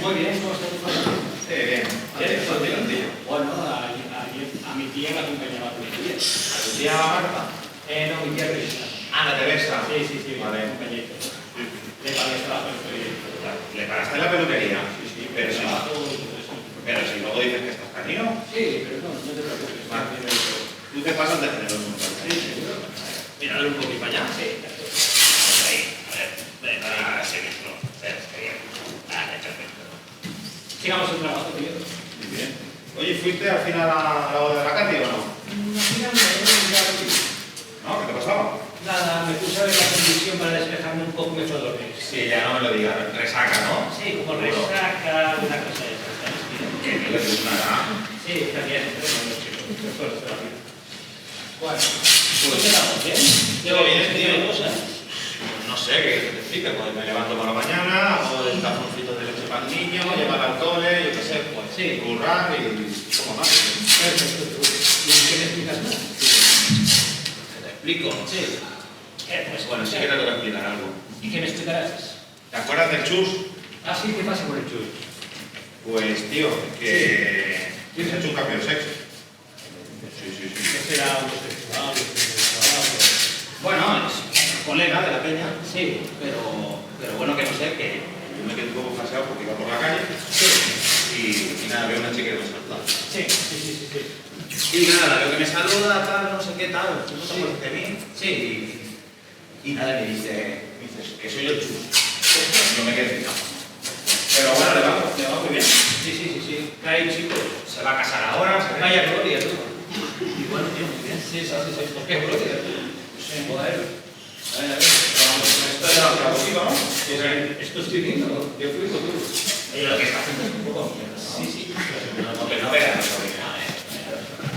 Muy bien, ¿cómo está tu familia? Sí, bien. Bien. Bueno, a mi tía la acompañaba tu tía. ¿A tu tía Marta? No, mi tía Teresa. Ah, la Teresa. Sí, Vale. la acompañé. Le pagué hasta la peluquería. ¿Le pagaste la peluquería? Sí, Pero si, pero si luego dices que estás canino. Sí, pero no te preocupes. Vale. Tú te pasas de generoso. Sí, seguro. Mírale un poquito para allá. Sí, Ahí, a ver. Venga, sí, no. Bien. Vale, perfecto. sigamos el trabajo, tío. Muy bien. Oye, ¿fuiste al final a la boda de la Katy o no? ¿No? ¿Qué te pasaba? Nada, me puse a ver la televisión para despejarme un poco y me fue a dormir. Sí, ya no me lo digas. Resaca, ¿no? Sí, como resaca, una cosa de esas, ¿sabes? Que no le gustará. Sí, está bien, pero no, chico, mejor de la vida. Bueno, pues quedamos, ¿bien? Todo bien, tío. Cosas. No sé, ¿qué te explica? Pues me levanto por la mañana, hago el tazoncito de leche para el niño, llevar al cole, yo qué sé, pues Sí. currar y como más. Perfecto. ¿Y qué me explicas más? ¿Te explico? Sí. Pues Bueno, sí que te tengo que explicar algo. ¿Y qué me explicarás? ¿Te acuerdas del chus? Ah, sí, ¿qué pasa con el chus? Pues, tío, que tienes hecho un cambio de sexo. Sí. ¿Qué será homosexual? Bueno, es colega de la peña, Sí. pero bueno, que no sé, que yo me quedé un poco flaseado porque iba por la calle Sí. y nada, veo una chica que me saluda. Sí. Y nada, veo que me saluda, tal, no sé qué, tal, ¿no te acuerdas de mí? Sí. Y nada, me dice que soy el chus. Yo me quedé picado. Pero bueno, le va muy bien. Sí. Cae, chico. Se va a casar ahora, se ve. Vaya gloria, tú. Y bueno, tío, muy bien. Sí. ¿Por qué gloria, tú? Sí. Joder. A ver. Esto es la traductiva, ¿no? Sí. Esto estoy viendo, ¿no? Yo flipo, tú. Y lo que está haciendo es un poco mierda, ¿no? Sí. No, que no veas,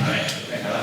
a ver, venga, va.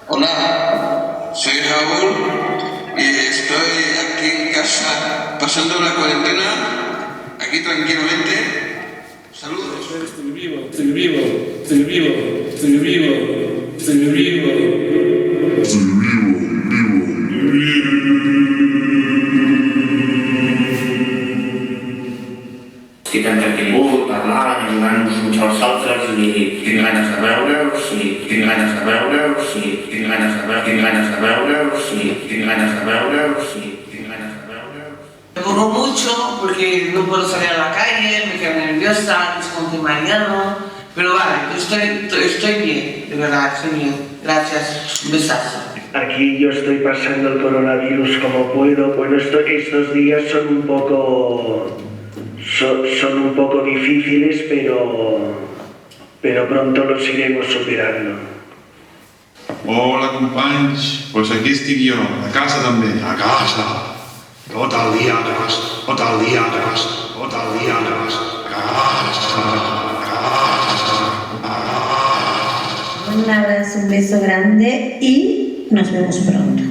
Hola, soy Raúl y estoy aquí en casa pasando la cuarentena, aquí tranquilamente. Saludos. Estoy Estic entretingut, parlant, ajudant-nos uns als altres i tinc ganes de veure-us i tinc ganes de veure-us i tinc ganes de veure-us i tinc ganes de veure-us i tinc ganes de veure-us. Me pongo mucho porque no puedo salir a la calle, me quedo nerviosa, es como que mareado, pero vale, estoy bien, de verdad, estoy bien. Gracias, un besazo. Aquí yo estoy pasando el coronavirus como puedo. Bueno, estos días son un poco difíciles, pero pronto los iremos superando. Hola, companys. Pues aquí estic jo, a casa també, a casa. Tot el dia a casa, tot el dia a casa, tot el dia a casa, a casa. Un abrazo, un beso grande y nos vemos pronto.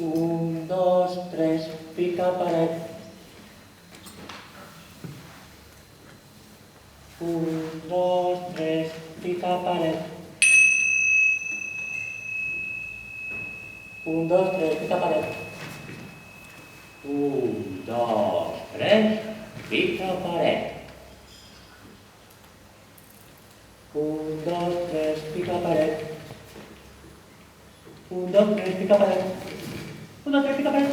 1, 2, 3, pica pared. 1, 2, 3, pica pared. 1, 2, 3, pica pared. 1, 2, 3, pica pared. 1, 2, 3, pica pared. 1, 2, 3, pica pared. 1, 2, 3, pica pared. 1, 2, 3, pica pared.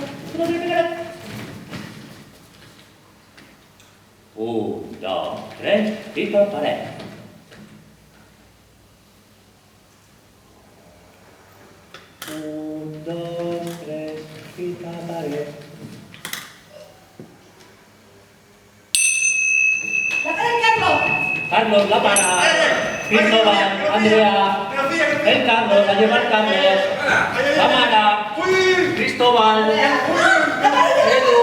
1, 2, 3, pica pared. 1, 2, 3, pica pared. ¡La pared, Carlos! Carlos, la para. Cristóbal, Andrea. El Carlos, la lleva el Carlos. La Mara. Cristóbal. Edu.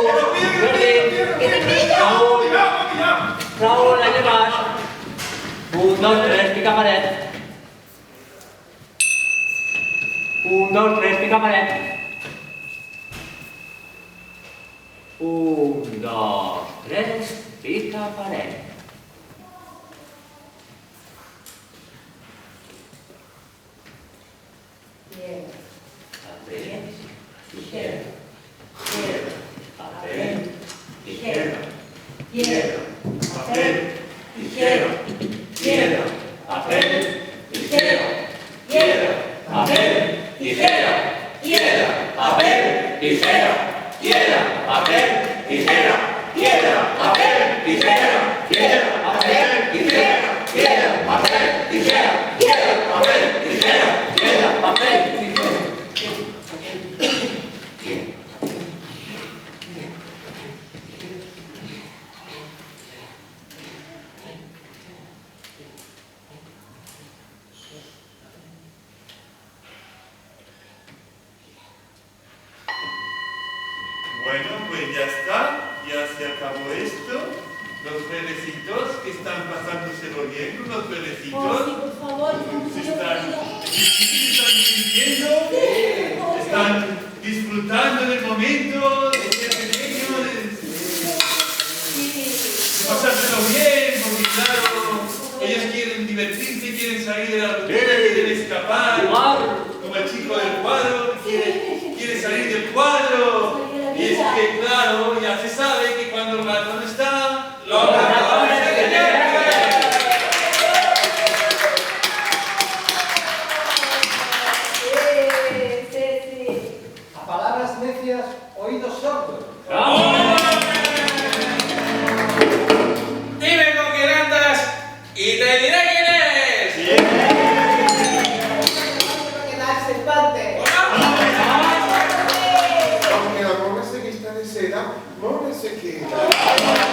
Jordi. Raúl, la llevas. 1, 2, 3, pica pared. 1, 2, 3, pica pared. 1, 2, 3, pica pared. Papel, tijera. Papel, tijera. Piedra. Papel, tijera. Piedra. Papel, tijera. Piedra. Papel, tijera. Piedra. Papel, tijera. Piedra. Papel, tijera. Piedra. Papel, tijera. Piedra. Papel, tijera. Piedra. Papel, tijera. Piedra. Papel, tijera. Piedra. Papel, tijera. Bueno, pues ya está, ya se acabó esto. Los bebecitos que están pasándoselo bien, los bebecitos. Oh, sí, por favor, Se están divirtiendo, están disfrutando del momento, de ser pequeños, de pasárselo bien, porque claro, ellos quieren divertirse, quieren salir de la rutina, quieren escapar, como el chico del cuadro, que quiere salir del cuadro. Y es que, claro, ya se sabe que cuando el gato no está, los ratones se divierten. Sí. A palabras necias, oídos sordos. Dime con quién andas y te diré quién eres. Quedarse en parte. Aunque la mona se vista de seda, mona se queda.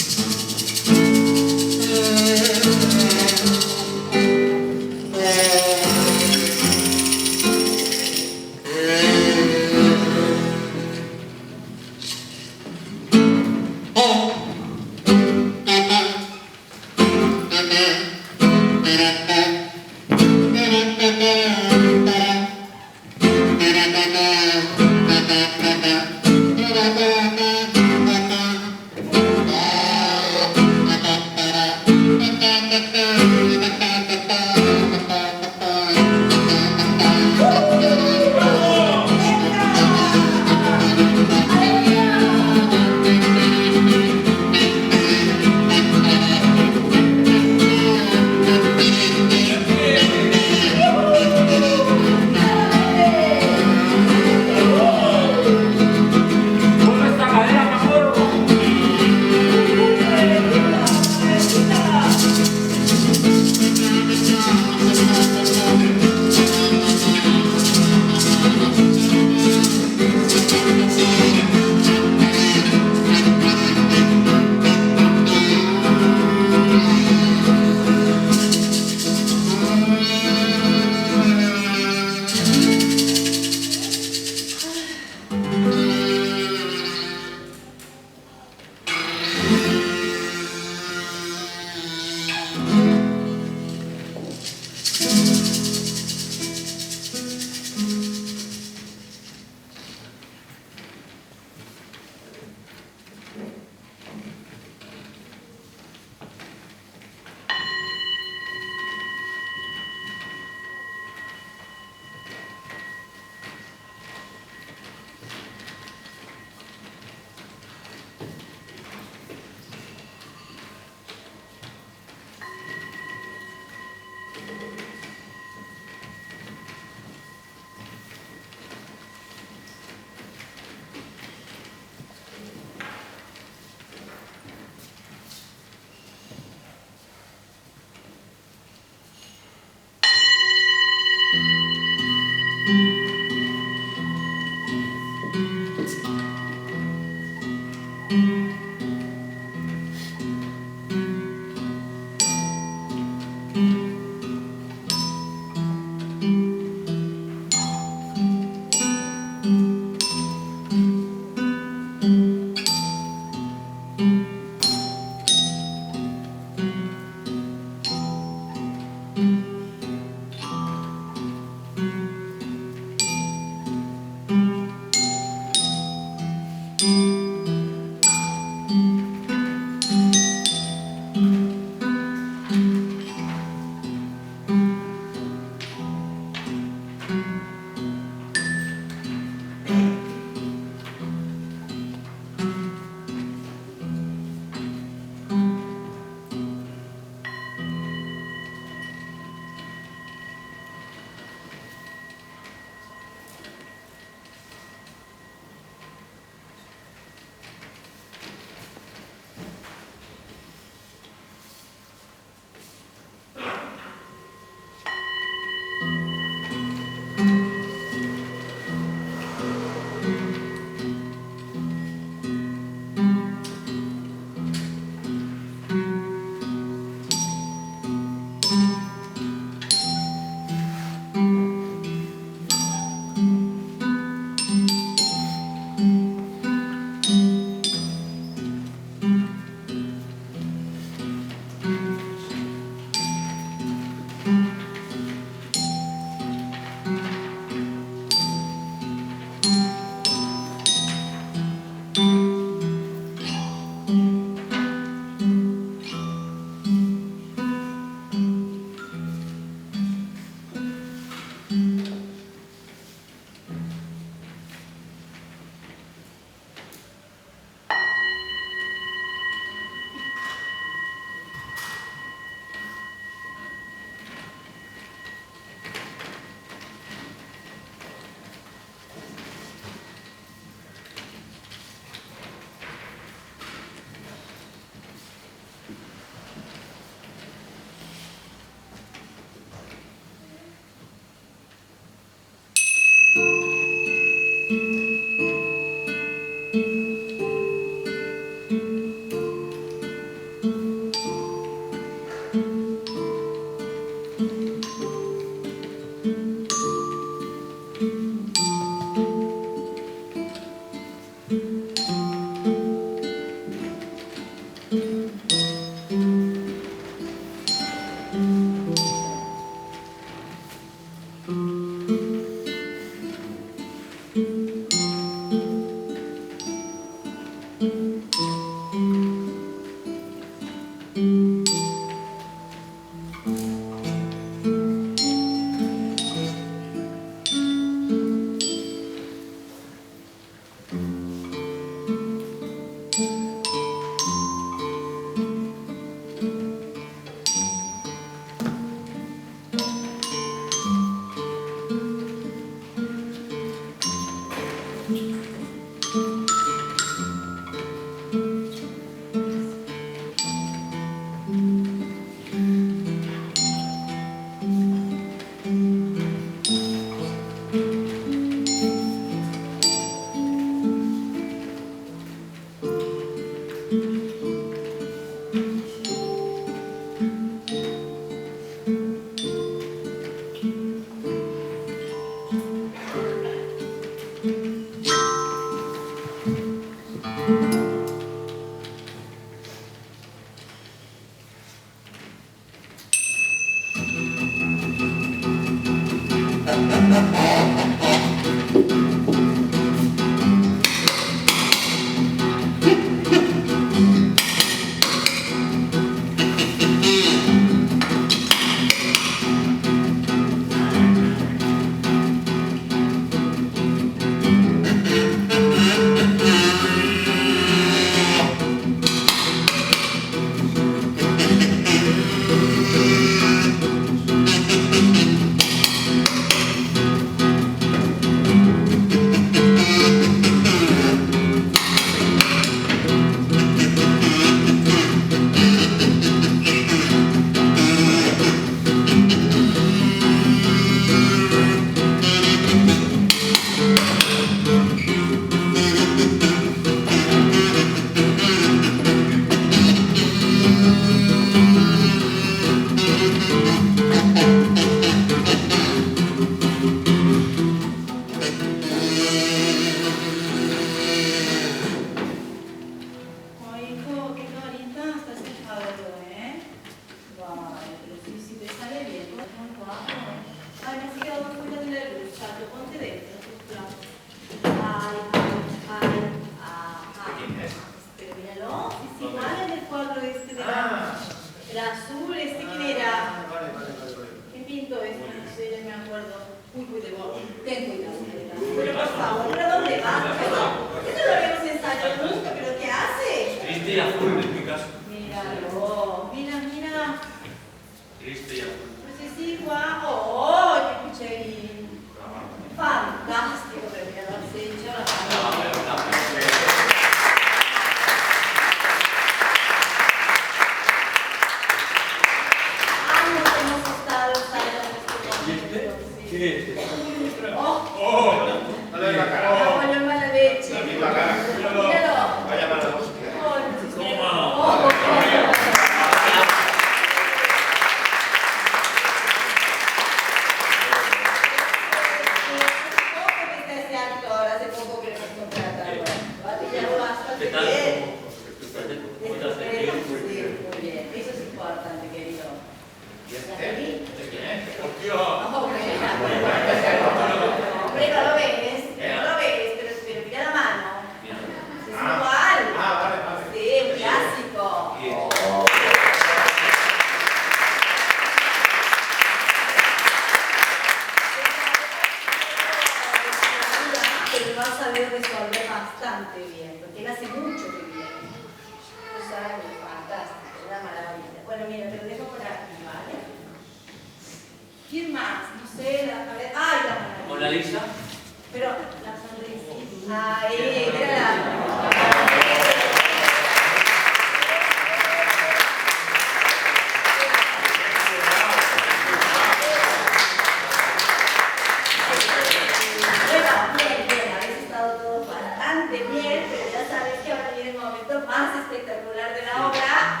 Más espectacular de la obra,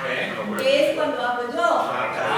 que es cuando hago yo.